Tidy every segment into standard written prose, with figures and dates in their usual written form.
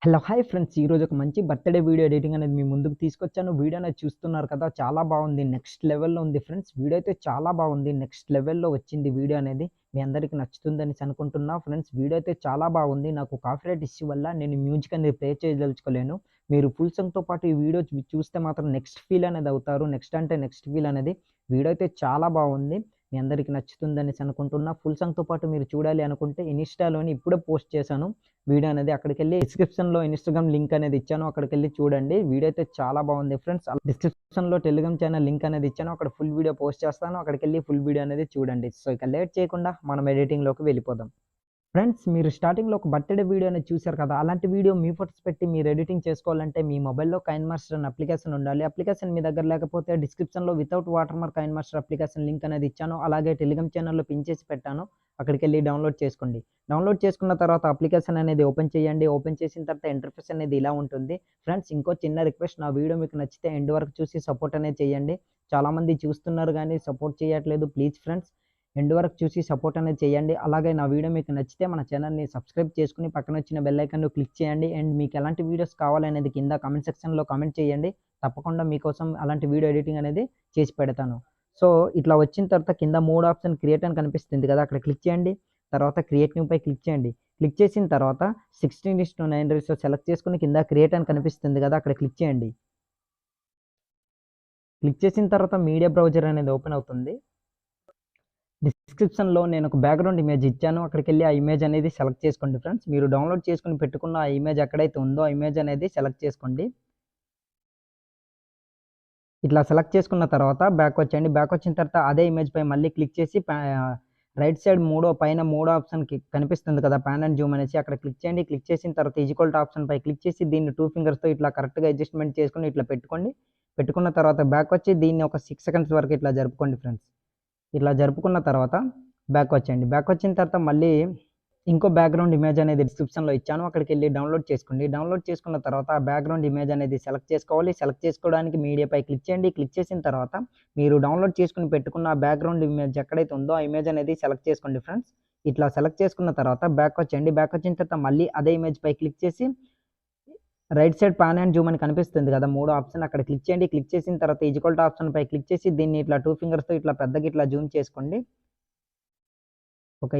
Hello hi friends, ఈరోజు ఒక మంచి బర్త్డే వీడియో ఎడిటింగ్ అనేది మీ ముందుకు తీసుకొచ్చాను. వీడియో అనేది చూస్తున్నారు కదా, చాలా బాగుంది. నెక్స్ట్ లెవెల్లో ఉంది ఫ్రెండ్స్. వీడియో అయితే చాలా బాగుంది. నెక్స్ట్ లెవెల్లో వచ్చింది వీడియో అనేది. మీ అందరికీ నచ్చుతుందని అనుకుంటున్నా ఫ్రెండ్స్. వీడియో అయితే చాలా బాగుంది. నాకు కాపీరైట్ ఇష్యూ వల్ల నేను మ్యూజిక్ అనేది ప్లే చేయదలుచుకోలేను. మీరు ఫుల్ సాంగ్తో పాటు ఈ వీడియో చూస్తే మాత్రం నెక్స్ట్ ఫీల్ అనేది అవుతారు. నెక్స్ట్ ఫీల్ అనేది. వీడియో అయితే చాలా బాగుంది. మీ అందరికీ నచ్చుతుందని అనుకుంటున్నా. ఫుల్ సాంగ్తో పాటు మీరు చూడాలి అనుకుంటే ఇన్స్టాలోని ఇప్పుడే పోస్ట్ చేశాను వీడియో అనేది. అక్కడికెళ్ళి డిస్క్రిప్షన్‌లో ఇన్‌స్టాగ్రామ్ లింక్ అనేది ఇచ్చాను. అక్కడికెళ్ళి చూడండి. వీడియో అయితే చాలా బాగుంది ఫ్రెండ్స్. డిస్క్రిప్షన్‌లో టెలిగ్రామ్ ఛానల్ లింక్ అనేది ఇచ్చాను. అక్కడ ఫుల్ వీడియో పోస్ట్ చేస్తాను. అక్కడికెళ్ళి ఫుల్ వీడియో అనేది చూడండి. సో, ఇక లేట్ చేయకుండా మనం ఎడిటింగ్‌లోకి వెళ్ళిపోదాం. ఫ్రెండ్స్, మీరు స్టార్టింగ్‌లో ఒక బర్త్‌డే వీడియో అనేది చూసారు కదా! అలాంటి వీడియో మీ ఫోటోస్ పెట్టి మీరు ఎడిటింగ్ చేసుకోవాలంటే మీ మొబైల్‌లో కైన్‌మాస్టర్ అనే అప్లికేషన్ ఉండాలి. అప్లికేషన్ మీ దగ్గర లేకపోతే డిస్క్రిప్షన్‌లో వితౌట్ వాటర్‌మార్క్ కైన్‌మాస్టర్ అప్లికేషన్ లింక్ అనేది ఇచ్చాను. అలాగే టెలిగ్రామ్ ఛానల్‌లో పిన్ చేసి పెట్టాను. అక్కడికెళ్ళి డౌన్‌లోడ్ చేసుకోండి. డౌన్‌లోడ్ చేసుకున్న తర్వాత అప్లికేషన్ అనేది ఓపెన్ చేయండి. ఓపెన్ చేసిన తర్వాత ఇంటర్ఫేస్ అనేది ఇలా ఉంటుంది. ఫ్రెండ్స్, ఇంకో చిన్న రిక్వెస్ట్, నా వీడియో మీకు నచ్చితే ఎండ్ వరకు చూసి సపోర్ట్ అనేది చేయండి. చాలామంది చూస్తున్నారు గానీ సపోర్ట్ చేయట్లేదు. ప్లీజ్ ఫ్రెండ్స్, ఎండ్ వరకు చూసి సపోర్ట్ అనేది చేయండి. అలాగే నా వీడియో మీకు నచ్చితే మన ఛానల్‌ని సబ్స్క్రైబ్ చేసుకొని పక్కన వచ్చిన బెల్ ఐకాన్‌ను క్లిక్ చేయండి. అండ్ మీకు ఎలాంటి వీడియోస్ కావాలనేది కింద కామెంట్ సెక్షన్‌లో కామెంట్ చేయండి. తప్పకుండా మీకోసం అలాంటి వీడియో ఎడిటింగ్ అనేది చేసి పెడతాను. సో, ఇట్లా వచ్చిన తర్వాత కింద 3 ఆప్షన్ క్రియేట్ అని కనిపిస్తుంది కదా! అక్కడ క్లిక్ చేయండి. తర్వాత క్రియేట్ న్యూ పై క్లిక్ చేయండి. క్లిక్ చేసిన తర్వాత 16:9 రేషియో సెలెక్ట్ చేసుకొని కింద క్రియేట్ అని కనిపిస్తుంది కదా! అక్కడ క్లిక్ చేయండి. క్లిక్ చేసిన తర్వాత మీడియా బ్రౌజర్ అనేది ఓపెన్ అవుతుంది. డిస్క్రిప్షన్‌లో నేను ఒక బ్యాక్‌గ్రౌండ్ ఇమేజ్ ఇచ్చాను. అక్కడికెళ్ళి ఆ ఇమేజ్ అనేది సెలెక్ట్ చేసుకోండి ఫ్రెండ్స్. మీరు డౌన్‌లోడ్ చేసుకొని పెట్టుకున్న ఆ ఇమేజ్ ఎక్కడైతే ఉందో ఆ ఇమేజ్ అనేది సెలెక్ట్ చేసుకోండి. ఇట్లా సెలెక్ట్ చేసుకున్న తర్వాత బ్యాక్ వచ్చేయండి. బ్యాక్ వచ్చిన తర్వాత అదే ఇమేజ్ పై మళ్ళీ క్లిక్ చేసి రైట్ సైడ్ పైన మూడో ఆప్షన్‌కి కనిపిస్తుంది కదా! పాన్ అండ్ జూమ్ అనేసి, అక్కడ క్లిక్ చేయండి. క్లిక్ చేసిన తర్వాత ఈక్వల్ టు ఆప్షన్ పై క్లిక్ చేసి దీన్ని 2 ఫింగర్స్‌తో ఇట్లా కరెక్ట్‌గా అడ్జస్ట్‌మెంట్ చేసుకొని ఇట్లా పెట్టుకోండి. పెట్టుకున్న తర్వాత బ్యాక్ వచ్చి దీన్ని ఒక 6 సెకండ్స్ వరకు ఇట్లా జరుపుకోండి ఫ్రెండ్స్. ఇట్లా జరుపుకున్న తర్వాత బ్యాక్ వచ్చేయండి. బ్యాక్ వచ్చిన తర్వాత మళ్ళీ ఇంకో బ్యాక్‌గ్రౌండ్ ఇమేజ్ అనేది డిస్క్రిప్షన్‌లో ఇచ్చాను. అక్కడికెళ్ళి డౌన్‌లోడ్ చేసుకోండి. డౌన్‌లోడ్ చేసుకున్న తర్వాత ఆ బ్యాక్‌గ్రౌండ్ ఇమేజ్ అనేది సెలెక్ట్ చేసుకోవాలి. సెలెక్ట్ చేసుకోవడానికి మీడియాపై క్లిక్ చేయండి. క్లిక్ చేసిన తర్వాత మీరు డౌన్‌లోడ్ చేసుకొని పెట్టుకున్న ఆ బ్యాక్‌గ్రౌండ్ ఇమేజ్ ఎక్కడైతే ఉందో ఆ ఇమేజ్ అనేది సెలెక్ట్ చేసుకోండి ఫ్రెండ్స్. ఇట్లా సెలెక్ట్ చేసుకున్న తర్వాత బ్యాక్ వచ్చేయండి. బ్యాక్ వచ్చిన తర్వాత మళ్ళీ అదే ఇమేజ్ పై క్లిక్ చేసి right side pan and Zoom అని కనిపిస్తుంది కదా! మూడో ఆప్షన్ అక్కడ క్లిక్ చేయండి. క్లిక్ చేసిన తర్వాత ఈక్వల్ టు ఆప్షన్ పై క్లిక్ చేసి దీన్ని ఇట్లా 2 ఫింగర్స్‌తో ఇట్లా పెద్దగా ఇట్లా జూమ్ చేసుకోండి.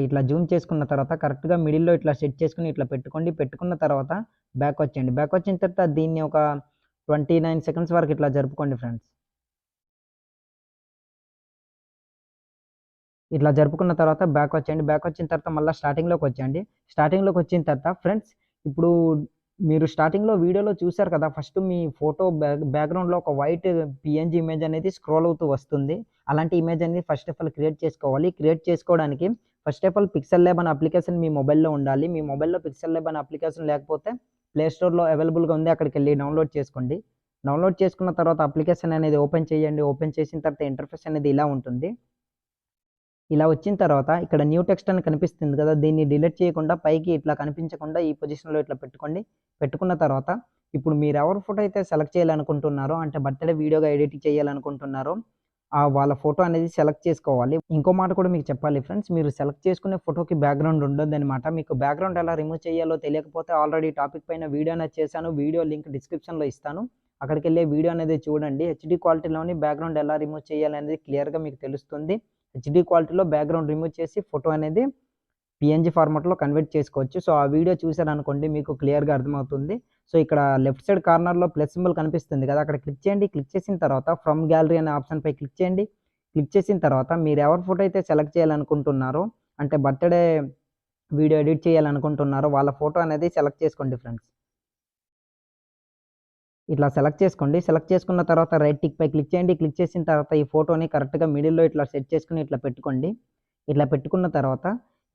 ఇట్లా జూమ్ చేసుకున్న తర్వాత కరెక్ట్‌గా మిడిల్‌లో ఇట్లా సెట్ చేసుకొని ఇట్లా పెట్టుకోండి. పెట్టుకున్న తర్వాత బ్యాక్ వచ్చేయండి. బ్యాక్ వచ్చిన తర్వాత దీన్ని ఒక 29 సెకండ్స్ వరకు ఇట్లా జరుపుకోండి ఫ్రెండ్స్. ఇట్లా జరుపుకున్న తర్వాత బ్యాక్ వచ్చేయండి. బ్యాక్ వచ్చిన తర్వాత మళ్ళా స్టార్టింగ్‌లోకి వచ్చేయండి. స్టార్టింగ్‌లోకి వచ్చిన తర్వాత ఫ్రెండ్స్, ఇప్పుడు మీరు స్టార్టింగ్‌లో వీడియోలో చూసారు కదా! ఫస్ట్ మీ ఫోటో బ్యాక్‌గ్రౌండ్‌లో ఒక వైట్ పీఎన్‌జీ ఇమేజ్ అనేది స్క్రోల్ అవుతూ వస్తుంది. అలాంటి ఇమేజ్ అనేది ఫస్ట్ ఆఫ్ ఆల్ క్రియేట్ చేసుకోవాలి. క్రియేట్ చేసుకోవడానికి first of all pixel lab అనే అప్లికేషన్ మీ మొబైల్‌లో ఉండాలి. మీ మొబైల్‌లో పిక్సెల్ ల్యాబ్ అనే అప్లికేషన్ లేకపోతే ప్లే స్టోర్‌లో అవైలబుల్‌గా ఉంది. అక్కడికెళ్ళి డౌన్‌లోడ్ చేసుకోండి. డౌన్‌లోడ్ చేసుకున్న తర్వాత అప్లికేషన్ అనేది ఓపెన్ చేయండి. ఓపెన్ చేసిన తర్వాత ఇంటర్ఫేస్ అనేది ఇలా ఉంటుంది. ఇలా వచ్చిన తర్వాత ఇక్కడ న్యూ టెక్స్ట్ అని కనిపిస్తుంది కదా! దీన్ని డిలీట్ చేయకుండా పైకి ఇట్లా కనిపించకుండా ఈ పొజిషన్‌లో ఇట్లా పెట్టుకోండి. పెట్టుకున్న తర్వాత ఇప్పుడు మీరెవరి ఫోటో అయితే సెలెక్ట్ చేయాలనుకుంటున్నారో, అంటే బర్త్‌డే వీడియోగా ఎడిట్ చేయాలనుకుంటున్నారో వాళ్ళ ఫోటో అనేది సెలెక్ట్ చేసుకోవాలి. ఇంకో మాట కూడా మీకు చెప్పాలి ఫ్రెండ్స్. మీరు సెలెక్ట్ చేసుకునే ఫోటోకి బ్యాక్‌గ్రౌండ్ ఉండొద్దనమాట. మీకు బ్యాక్‌గ్రౌండ్ ఎలా రిమూవ్ చేయాలో తెలియకపోతే ఆల్రెడీ టాపిక్ పైన వీడియో అనేది చేశాను. వీడియో లింక్ డిస్క్రిప్షన్‌లో ఇస్తాను. అక్కడికెళ్ళి వీడియో అనేది చూడండి. హెచ్‌డీ క్వాలిటీలోని బ్యాక్‌గ్రౌండ్ ఎలా రిమూవ్ చేయాలనేది క్లియర్‌గా మీకు తెలుస్తుంది. హెచ్‌డీ క్వాలిటీలో బ్యాక్‌గ్రౌండ్ రిమూవ్ చేసి ఫోటో అనేది పీఎన్‌జీ ఫార్మాట్‌లో కన్వర్ట్ చేసుకోవచ్చు. సో, ఆ వీడియో చూసారనుకోండి మీకు క్లియర్‌గా అర్థమవుతుంది. సో, ఇక్కడ లెఫ్ట్ సైడ్ కార్నర్‌లో ప్లస్ సింబల్ కనిపిస్తుంది కదా! అక్కడ క్లిక్ చేయండి. క్లిక్ చేసిన తర్వాత ఫ్రమ్ గ్యాలరీ అనే ఆప్షన్‌పై క్లిక్ చేయండి. క్లిక్ చేసిన తర్వాత మీరు ఎవరి ఫోటో అయితే సెలెక్ట్ చేయాలనుకుంటున్నారో, అంటే బర్త్‌డే వీడియో ఎడిట్ చేయాలనుకుంటున్నారో వాళ్ళ ఫోటో అనేది సెలెక్ట్ చేసుకోండి ఫ్రెండ్స్. ఇట్లా సెలెక్ట్ చేసుకోండి. సెలెక్ట్ చేసుకున్న తర్వాత రైట్ టిక్ పై క్లిక్ చేయండి. క్లిక్ చేసిన తర్వాత ఈ ఫోటోని కరెక్ట్‌గా మిడిల్‌లో ఇట్లా సెట్ చేసుకొని ఇట్లా పెట్టుకోండి. ఇట్లా పెట్టుకున్న తర్వాత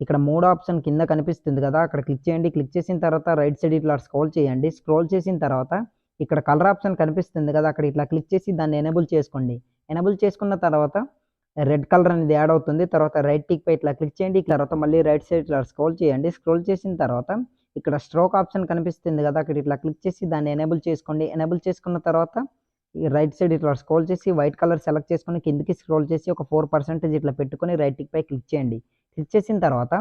ఇక్కడ మూడో ఆప్షన్ కింద కనిపిస్తుంది కదా! అక్కడ క్లిక్ చేయండి. క్లిక్ చేసిన తర్వాత రైట్ సైడ్ ఇట్లా స్క్రోల్ చేయండి. స్క్రోల్ చేసిన తర్వాత ఇక్కడ కలర్ ఆప్షన్ కనిపిస్తుంది కదా! అక్కడ ఇట్లా క్లిక్ చేసి దాన్ని ఎనేబుల్ చేసుకోండి. ఎనేబుల్ చేసుకున్న తర్వాత రెడ్ కలర్ అనేది యాడ్ అవుతుంది. తర్వాత రైట్ టిక్ పై ఇట్లా క్లిక్ చేయండి. తర్వాత మళ్ళీ రైట్ సైడ్ ఇట్లా స్క్రోల్ చేయండి. స్క్రోల్ చేసిన తర్వాత ఇక్కడ స్ట్రోక్ ఆప్షన్ కనిపిస్తుంది కదా! అక్కడ ఇట్లా క్లిక్ చేసి దాన్ని ఎనేబుల్ చేసుకోండి. ఎనేబుల్ చేసుకున్న తర్వాత ఈ రైట్ సైడ్ ఇట్లా స్క్రోల్ చేసి వైట్ కలర్ సెలెక్ట్ చేసుకొని కిందకి స్క్రోల్ చేసి ఒక 4% ఇట్లా పెట్టుకొని రైట్ టిక్ పై క్లిక్ చేయండి. క్లిక్ చేసిన తర్వాత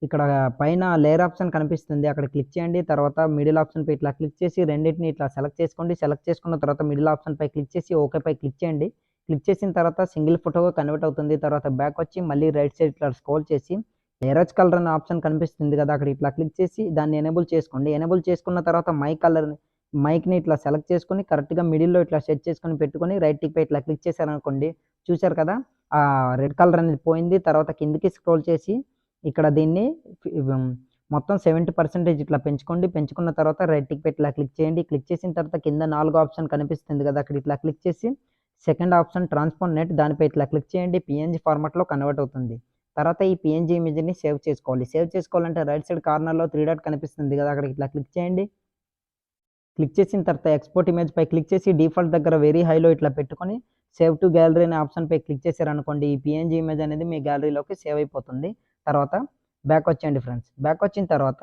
ఇక్కడ పైన లేయర్ ఆప్షన్ కనిపిస్తుంది, అక్కడ క్లిక్ చేయండి. తర్వాత మిడిల్ ఆప్షన్పై ఇట్లా క్లిక్ చేసి రెండింటిని ఇట్లా సెలెక్ట్ చేసుకోండి. సెలెక్ట్ చేసుకున్న తర్వాత మిడిల్ ఆప్షన్పై క్లిక్ చేసి ఓకేపై క్లిక్ చేయండి. క్లిక్ చేసిన తర్వాత సింగిల్ ఫోటోగా కన్వర్ట్ అవుతుంది. తర్వాత బ్యాక్ వచ్చి మళ్ళీ రైట్ సైడ్ ఇట్లా స్క్రోల్ చేసి ఎరేజ్ కలర్ అనే ఆప్షన్ కనిపిస్తుంది కదా, అక్కడ ఇట్లా క్లిక్ చేసి దాన్ని ఎనేబుల్ చేసుకోండి. ఎనేబుల్ చేసుకున్న తర్వాత మైక్ని ఇట్లా సెలెక్ట్ చేసుకొని కరెక్ట్గా మిడిల్లో ఇట్లా సెట్ చేసుకొని పెట్టుకొని రైట్ టిక్ పై ఇట్లా క్లిక్ చేశారనుకోండి, చూశారు కదా ఆ రెడ్ కలర్ అనేది పోయింది. తర్వాత కిందికి స్క్రోల్ చేసి ఇక్కడ దీన్ని మొత్తం 70% ఇట్లా పెంచుకోండి. పెంచుకున్న తర్వాత రైట్ టిక్ పై ఇట్లా క్లిక్ చేయండి. క్లిక్ చేసిన తర్వాత కింద 4 ఆప్షన్ కనిపిస్తుంది కదా, అక్కడ ఇట్లా క్లిక్ చేసి సెకండ్ ఆప్షన్ ట్రాన్స్ఫార్మ్ నెట్ దానిపై ఇట్లా క్లిక్ చేయండి. పిఎన్జీ ఫార్మాట్లో కన్వర్ట్ అవుతుంది. తర్వాత ఈ పిఎన్జీ ఇమేజ్ని సేవ్ చేసుకోవాలి. సేవ్ చేసుకోవాలంటే రైట్ సైడ్ కార్నర్లో 3 డాట్ కనిపిస్తుంది కదా, అక్కడ ఇట్లా క్లిక్ చేయండి. క్లిక్ చేసిన తర్వాత ఎక్స్పోర్ట్ ఇమేజ్ పై క్లిక్ చేసి డిఫాల్ట్ దగ్గర వెరీ హైలో ఇట్లా పెట్టుకొని సేవ్ టు గ్యాలరీ అనే ఆప్షన్ పై క్లిక్ చేశారనుకోండి, ఈ పిఎన్జీ ఇమేజ్ అనేది మీ గ్యాలరీలోకి సేవ్ అయిపోతుంది. తర్వాత బ్యాక్ వచ్చేయండి ఫ్రెండ్స్. బ్యాక్ వచ్చిన తర్వాత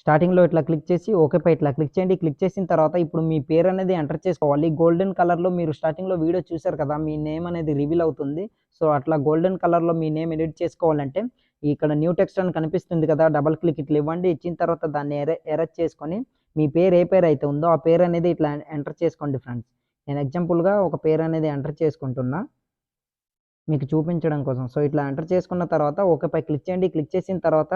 స్టార్టింగ్లో ఇట్లా క్లిక్ చేసి ఓకేపై ఇట్లా క్లిక్ చేయండి. క్లిక్ చేసిన తర్వాత ఇప్పుడు మీ పేరు అనేది ఎంటర్ చేసుకోవాలి. గోల్డెన్ కలర్లో మీరు స్టార్టింగ్లో వీడియో చూశారు కదా, మీ నేమ్ అనేది రివీల్ అవుతుంది. సో అట్లా గోల్డెన్ కలర్లో మీ నేమ్ ఎడిట్ చేసుకోవాలంటే ఇక్కడ న్యూ టెక్స్ట్ అని కనిపిస్తుంది కదా, డబల్ క్లిక్ ఇట్లా ఇవ్వండి. ఇచ్చిన తర్వాత దాన్ని ఎరేజ్ చేసుకొని మీ పేరు ఏ పేరు అయితే ఉందో ఆ పేరు అనేది ఇట్లా ఎంటర్ చేసుకోండి ఫ్రెండ్స్. నేను ఎగ్జాంపుల్గా ఒక పేరు అనేది ఎంటర్ చేసుకుంటున్నా మీకు చూపించడం కోసం. సో ఇట్లా ఎంటర్ చేసుకున్న తర్వాత ఓకేపై క్లిక్ చేయండి. క్లిక్ చేసిన తర్వాత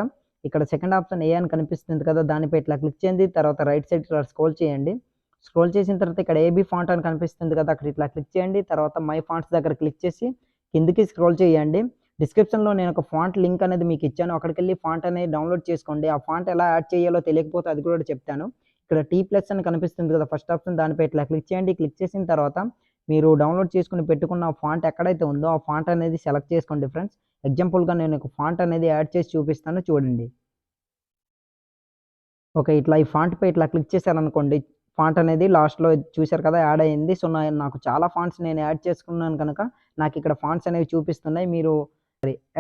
ఇక్కడ సెకండ్ ఆప్షన్ ఏ అని కనిపిస్తుంది కదా, దానిపై ఇట్లా క్లిక్ చేయండి. తర్వాత రైట్ సైడ్ ఇట్లా స్క్రోల్ చేయండి. స్క్రోల్ చేసిన తర్వాత ఇక్కడ ఏబీ ఫాంట్ అని కనిపిస్తుంది కదా, అక్కడ ఇట్లా క్లిక్ చేయండి. తర్వాత మై ఫాంట్స్ దగ్గర క్లిక్ చేసి కిందికి స్క్రోల్ చేయండి. డిస్క్రిప్షన్లో నేను ఒక ఫాంట్ లింక్ అనేది మీకు ఇచ్చాను, అక్కడికి వెళ్ళి ఫాంట్ అనేది డౌన్లోడ్ చేసుకోండి. ఆ ఫాంట్ ఎలా యాడ్ చేయాలో తెలియకపోతే అది కూడా చెప్తాను. ఇక్కడ టీ ప్లస్ అని కనిపిస్తుంది కదా ఫస్ట్ ఆప్షన్, దానిపై ఇట్లా క్లిక్ చేయండి. క్లిక్ చేసిన తర్వాత మీరు డౌన్లోడ్ చేసుకుని పెట్టుకున్న ఫాంట్ ఎక్కడైతే ఉందో ఆ ఫాంట్ అనేది సెలెక్ట్ చేసుకోండి ఫ్రెండ్స్. ఎగ్జాంపుల్గా నేను ఒక ఫాంట్ అనేది యాడ్ చేసి చూపిస్తాను చూడండి. ఓకే, ఇట్లా ఈ ఫాంట్ పై ఇట్లా క్లిక్ చేశారనుకోండి, ఫాంట్ అనేది లాస్ట్లో చూశారు కదా యాడ్ అయ్యింది. సో నాకు చాలా ఫాంట్స్ నేను యాడ్ చేసుకున్నాను కనుక నాకు ఇక్కడ ఫాంట్స్ అనేవి చూపిస్తున్నాయి. మీరు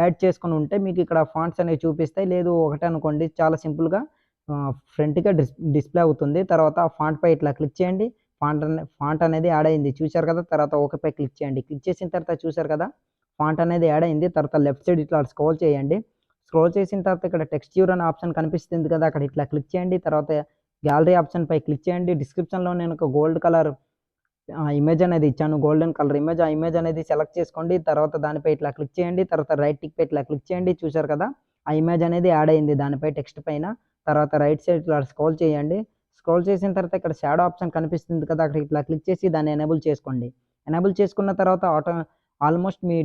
యాడ్ చేసుకుని ఉంటే మీకు ఇక్కడ ఫాంట్స్ అనేవి చూపిస్తాయి. లేదు ఒకటే అనుకోండి, చాలా సింపుల్గా ఫ్రంట్గా డిస్ప్లే అవుతుంది. తర్వాత ఆ ఫాంట్ పై ఇట్లా క్లిక్ చేయండి. ఫాంట్ అనేది యాడ్ అయింది చూశారు కదా. తర్వాత ఓకేపై క్లిక్ చేయండి. క్లిక్ చేసిన తర్వాత చూశారు కదా ఫాంట్ అనేది యాడ్ అయింది. తర్వాత లెఫ్ట్ సైడ్ ఇట్లా స్క్రోల్ చేయండి. స్క్రోల్ చేసిన తర్వాత ఇక్కడ టెక్స్చర్ అనే ఆప్షన్ కనిపిస్తుంది కదా, అక్కడ ఇట్లా క్లిక్ చేయండి. తర్వాత గ్యాలరీ ఆప్షన్ పై క్లిక్ చేయండి. డిస్క్రిప్షన్లో నేను ఒక గోల్డ్ కలర్ ఇమేజ్ అనేది ఇచ్చాను, గోల్డెన్ కలర్ ఇమేజ్. ఆ ఇమేజ్ అనేది సెలెక్ట్ చేసుకోండి. తర్వాత దానిపై ఇట్లా క్లిక్ చేయండి. తర్వాత రైట్ టిక్ పై ఇట్లా క్లిక్ చేయండి. చూశారు కదా ఆ ఇమేజ్ అనేది యాడ్ అయింది దానిపై టెక్స్ట్ పైన. తర్వాత రైట్ సైడ్ ఇట్లా స్క్రోల్ చేయండి. స్క్రోల్ చేసిన తర్వాత ఇక్కడ షాడో ఆప్షన్ కనిపిస్తుంది కదా, అక్కడ ఇట్లా క్లిక్ చేసి దాన్ని ఎనేబుల్ చేసుకోండి. ఎనేబుల్ చేసుకున్న తర్వాత ఆల్మోస్ట్ మీ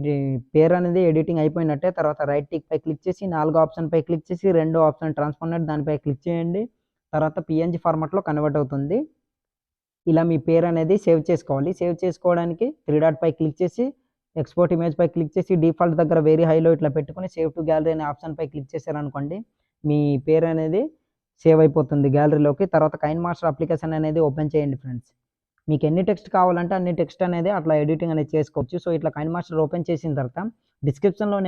పేరు అనేది ఎడిటింగ్ అయిపోయినట్టే. తర్వాత రైట్ టిక్ పై క్లిక్ చేసి 4 ఆప్షన్ పై క్లిక్ చేసి రెండో ఆప్షన్ ట్రాన్స్ఫార్మ్ దానిపై క్లిక్ చేయండి. తర్వాత పిఎన్జీ ఫార్మాట్లో కన్వర్ట్ అవుతుంది. ఇలా మీ పేరు అనేది సేవ్ చేసుకోవాలి. సేవ్ చేసుకోవడానికి 3 డాట్ పై క్లిక్ చేసి ఎక్స్పోర్ట్ ఇమేజ్ పై క్లిక్ చేసి డిఫాల్ట్ దగ్గర వెరీ హైలో ఇట్లా పెట్టుకొని సేవ్ టు గ్యాలరీ అనే ఆప్షన్ పై క్లిక్ చేశారనుకోండి, మీ పేరు అనేది సేవ్ అయిపోతుంది గ్యాలరీలోకి. తర్వాత కైన్ మాస్టర్ అప్లికేషన్ అనేది ఓపెన్ చేయండి ఫ్రెండ్స్. మీకు ఎన్ని టెక్స్ట్ కావాలంటే అన్ని టెక్స్ట్ అనేది అట్లా ఎడిటింగ్ అనేది చేసుకోవచ్చు. సో ఇట్లా కైన్ మాస్టర్ ఓపెన్ చేసిన తర్వాత డిస్క్రిప్షన్లో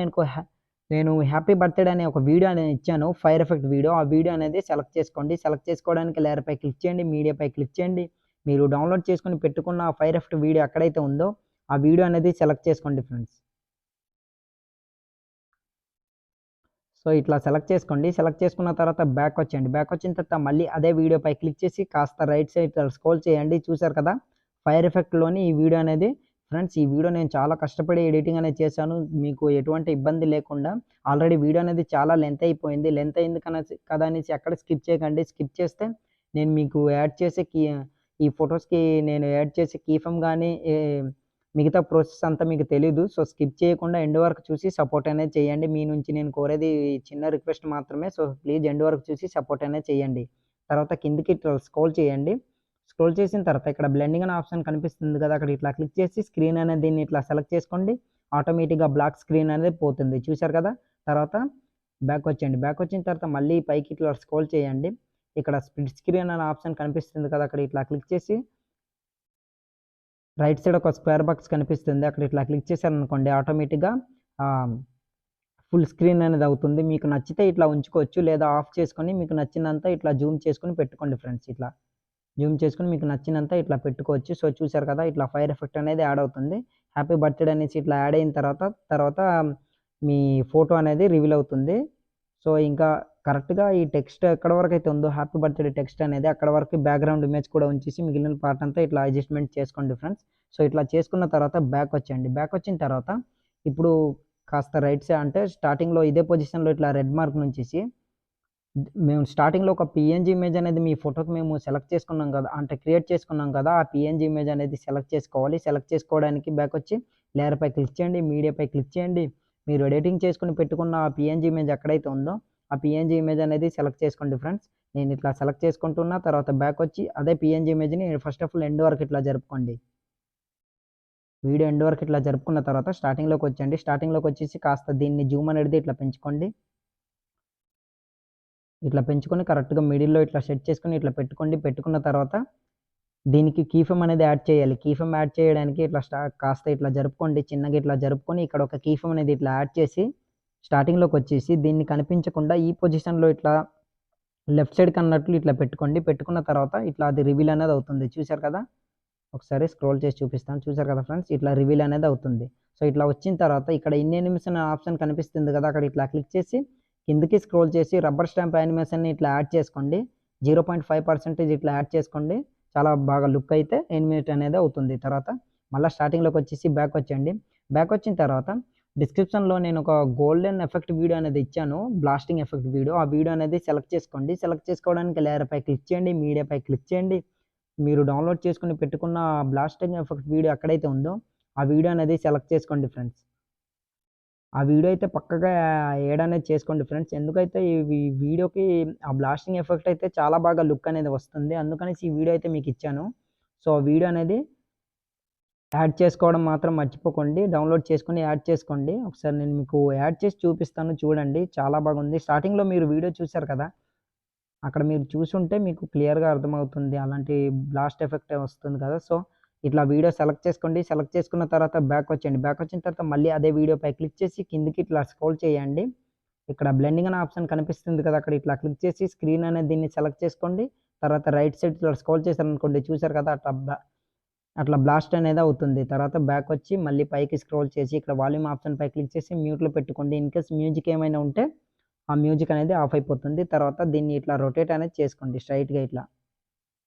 నేను హ్యాపీ బర్త్డే అనే ఒక వీడియో అనేది ఇచ్చాను, ఫైర్ ఎఫెక్ట్ వీడియో. ఆ వీడియో అనేది సెలెక్ట్ చేసుకోండి. సెలెక్ట్ చేసుకోవడానికి లేయర్ పై క్లిక్ చేయండి, మీడియా పై క్లిక్ చేయండి. మీరు డౌన్లోడ్ చేసుకుని పెట్టుకున్న ఫైర్ ఎఫెక్ట్ వీడియో ఎక్కడైతే ఉందో ఆ వీడియో అనేది సెలెక్ట్ చేసుకోండి ఫ్రెండ్స్. సో ఇట్లా సెలెక్ట్ చేసుకోండి. సెలెక్ట్ చేసుకున్న తర్వాత బ్యాక్ వచ్చేయండి. బ్యాక్ వచ్చిన తర్వాత మళ్ళీ అదే వీడియో పై క్లిక్ చేసి కాస్త రైట్ సైడ్ స్క్రోల్ చేయండి. చూశారు కదా ఫైర్ ఎఫెక్ట్లోని ఈ వీడియో అనేది. ఫ్రెండ్స్ ఈ వీడియో నేను చాలా కష్టపడి ఎడిటింగ్ అనేది చేశాను, మీకు ఎటువంటి ఇబ్బంది లేకుండా. ఆల్రెడీ వీడియో అనేది చాలా లెంత్ అయిపోయింది. లెంత్ అయింది కదా అనేసి ఎక్కడ స్కిప్ చేయకండి. స్కిప్ చేస్తే నేను మీకు యాడ్ చేసే ఈ ఫొటోస్కి నేను యాడ్ చేసే కీఫమ్ కానీ మిగతా ప్రాసెస్ అంతా మీకు తెలీదు. సో స్కిప్ చేయకుండా ఎండ్ వరకు చూసి సపోర్ట్ అనేది చేయండి. మీ నుంచి నేను కోరేది చిన్న రిక్వెస్ట్ మాత్రమే. సో ప్లీజ్ ఎండ్ వరకు చూసి సపోర్ట్ అనేది చేయండి. తర్వాత కిందికి స్క్రోల్ చేయండి. స్క్రోల్ చేసిన తర్వాత ఇక్కడ బ్లెండింగ్ అనే ఆప్షన్ కనిపిస్తుంది కదా, అక్కడ ఇట్లా క్లిక్ చేసి స్క్రీన్ అనేది దీన్ని ఇట్లా సెలెక్ట్ చేసుకోండి. ఆటోమేటిక్గా బ్లాక్ స్క్రీన్ అనేది పోతుంది చూశారు కదా. తర్వాత బ్యాక్ వచ్చేయండి. బ్యాక్ వచ్చిన తర్వాత మళ్ళీ పైకి ఇట్లా స్క్రోల్ చేయండి. ఇక్కడ స్ప్లిట్ స్క్రీన్ అనే ఆప్షన్ కనిపిస్తుంది కదా, అక్కడ ఇట్లా క్లిక్ చేసి రైట్ సైడ్ ఒక స్క్వేర్ బాక్స్ కనిపిస్తుంది, అక్కడ ఇట్లా క్లిక్ చేశారనుకోండి ఆటోమేటిక్గా ఫుల్ స్క్రీన్ అనేది అవుతుంది. మీకు నచ్చితే ఇట్లా ఉంచుకోవచ్చు, లేదా ఆఫ్ చేసుకొని మీకు నచ్చినంత ఇట్లా జూమ్ చేసుకొని పెట్టుకోండి ఫ్రెండ్స్. ఇట్లా జూమ్ చేసుకొని మీకు నచ్చినంత ఇట్లా పెట్టుకోవచ్చు. సో చూశారు కదా ఇట్లా ఫైర్ ఎఫెక్ట్ అనేది యాడ్ అవుతుంది. హ్యాపీ బర్త్డే అనేసి ఇట్లా యాడ్ అయిన తర్వాత మీ ఫోటో అనేది రివీల్ అవుతుంది. సో ఇంకా కరెక్ట్గా ఈ టెక్స్ట్ ఎక్కడ వరకు అయితే ఉందో హ్యాపీ బర్త్డే టెక్స్ట్ అనేది అక్కడ వరకు బ్యాక్గ్రౌండ్ ఇమేజ్ కూడా ఉంచేసి మిగిలిన పార్ట్ అంతా ఇట్లా అడ్జస్ట్మెంట్ చేసుకోండి ఫ్రెండ్స్. సో ఇట్లా చేసుకున్న తర్వాత బ్యాక్ వచ్చేయండి. బ్యాక్ వచ్చిన తర్వాత ఇప్పుడు కాస్త రైట్ సైడ్ అంటే స్టార్టింగ్లో ఇదే పొజిషన్లో ఇట్లా రెడ్ మార్క్ నుంచేసి మేము స్టార్టింగ్లో ఒక పిఎన్జీ ఇమేజ్ అనేది మీ ఫోటోకి మేము సెలెక్ట్ చేసుకున్నాం కదా, అంటే క్రియేట్ చేసుకున్నాం కదా, ఆ పిఎన్జీ ఇమేజ్ అనేది సెలెక్ట్ చేసుకోవాలి. సెలెక్ట్ చేసుకోవడానికి బ్యాక్ వచ్చి లేయర్పై క్లిక్ చేయండి, మీడియాపై క్లిక్ చేయండి. మీరు ఎడిటింగ్ చేసుకుని పెట్టుకున్న ఆ పిఎన్జీ ఇమేజ్ ఎక్కడైతే ఉందో ఆ పిఎన్జీ ఇమేజ్ అనేది సెలెక్ట్ చేసుకోండి ఫ్రెండ్స్. నేను ఇట్లా సెలెక్ట్ చేసుకుంటున్నా. తర్వాత బ్యాక్ వచ్చి అదే పిఎన్జీ ఇమేజ్ని ఫస్ట్ ఆఫ్ ఆల్ ఎండ్ వరకు ఇట్లా జరుపుకోండి. వీడియో ఎండ్ వరకు ఇట్లా జరుపుకున్న తర్వాత స్టార్టింగ్లోకి వచ్చేయండి. స్టార్టింగ్లోకి వచ్చేసి కాస్త దీన్ని జూమ్ అనేది ఇట్లా పెంచుకోండి. ఇట్లా పెంచుకొని కరెక్ట్గా మిడిల్లో ఇట్లా సెట్ చేసుకొని ఇట్లా పెట్టుకోండి. పెట్టుకున్న తర్వాత దీనికి కీఫ్రేమ్ అనేది యాడ్ చేయాలి. కీఫ్రేమ్ యాడ్ చేయడానికి ఇట్లా కాస్త ఇట్లా జరుపుకోండి. చిన్నగా ఇట్లా జరుపుకొని ఇక్కడ ఒక కీఫ్రేమ్ అనేది ఇట్లా యాడ్ చేసి స్టార్టింగ్లోకి వచ్చేసి దీన్ని కనిపించకుండా ఈ పొజిషన్లో ఇట్లా లెఫ్ట్ సైడ్కి అన్నట్లు ఇట్లా పెట్టుకోండి. పెట్టుకున్న తర్వాత ఇట్లా అది రివీల్ అనేది అవుతుంది. చూశారు కదా, ఒకసారి స్క్రోల్ చేసి చూపిస్తాను. చూశారు కదా ఫ్రెండ్స్, ఇట్లా రివీల్ అనేది అవుతుంది. సో ఇట్లా వచ్చిన తర్వాత ఇక్కడ ఇన్ యానిమేషన్ ఆప్షన్ కనిపిస్తుంది కదా, అక్కడ ఇట్లా క్లిక్ చేసి కిందకి స్క్రోల్ చేసి రబ్బర్ స్టాంప్ యానిమేషన్ని ఇట్లా యాడ్ చేసుకోండి. 0.5% ఇట్లా యాడ్ చేసుకోండి. చాలా బాగా లుక్ అయితే యానిమేట్ అనేది అవుతుంది. తర్వాత మళ్ళీ స్టార్టింగ్లోకి వచ్చేసి బ్యాక్ వచ్చేయండి. బ్యాక్ వచ్చిన తర్వాత డిస్క్రిప్షన్లో నేను ఒక గోల్డెన్ ఎఫెక్ట్ వీడియో అనేది ఇచ్చాను, బ్లాస్టింగ్ ఎఫెక్ట్ వీడియో. ఆ వీడియో అనేది సెలెక్ట్ చేసుకోండి. సెలెక్ట్ చేసుకోవడానికి లేయర్పై క్లిక్ చేయండి, మీడియాపై క్లిక్ చేయండి. మీరు డౌన్లోడ్ చేసుకుని పెట్టుకున్న బ్లాస్టింగ్ ఎఫెక్ట్ వీడియో ఎక్కడైతే ఉందో ఆ వీడియో అనేది సెలెక్ట్ చేసుకోండి ఫ్రెండ్స్. ఆ వీడియో అయితే పక్కగా యాడ్ అనేది చేసుకోండి ఫ్రెండ్స్. ఎందుకైతే ఈ వీడియోకి ఆ బ్లాస్టింగ్ ఎఫెక్ట్ అయితే చాలా బాగా లుక్ అనేది వస్తుంది. అందుకనేసి ఈ వీడియో అయితే మీకు ఇచ్చాను. సో ఆ వీడియో అనేది యాడ్ చేసుకోవడం మాత్రం మర్చిపోకండి. డౌన్లోడ్ చేసుకొని యాడ్ చేసుకోండి. ఒకసారి నేను మీకు యాడ్ చేసి చూపిస్తాను, చూడండి. చాలా బాగుంది. స్టార్టింగ్లో మీరు వీడియో చూశారు కదా, అక్కడ మీరు చూసుంటే మీకు క్లియర్గా అర్థమవుతుంది. అలాంటి బ్లాస్ట్ ఎఫెక్ట్ వస్తుంది కదా. సో ఇట్లా వీడియో సెలెక్ట్ చేసుకోండి. సెలెక్ట్ చేసుకున్న తర్వాత బ్యాక్ వచ్చేయండి. బ్యాక్ వచ్చిన తర్వాత మళ్ళీ అదే వీడియోపై క్లిక్ చేసి కిందికి ఇట్లా స్క్రోల్ చేయండి. ఇక్కడ బ్లెండింగ్ అనే ఆప్షన్ కనిపిస్తుంది కదా, అక్కడ ఇట్లా క్లిక్ చేసి స్క్రీన్ అనేది దీన్ని సెలెక్ట్ చేసుకోండి. తర్వాత రైట్ సైడ్ ఇట్లా స్క్రోల్ చేశారనుకోండి, చూశారు కదా, అట్లా బ్లాస్ట్ అనేది అవుతుంది. తర్వాత బ్యాక్ వచ్చి మళ్ళీ పైకి స్క్రోల్ చేసి ఇక్కడ వాల్యూమ్ ఆప్షన్ పై క్లిక్ చేసి మ్యూట్లో పెట్టుకోండి. ఇన్ కేస్ మ్యూజిక్ ఏమైనా ఉంటే ఆ మ్యూజిక్ అనేది ఆఫ్ అయిపోతుంది. తర్వాత దీన్ని ఇట్లా రొటేట్ అనేది చేసుకోండి. స్ట్రైట్గా ఇట్లా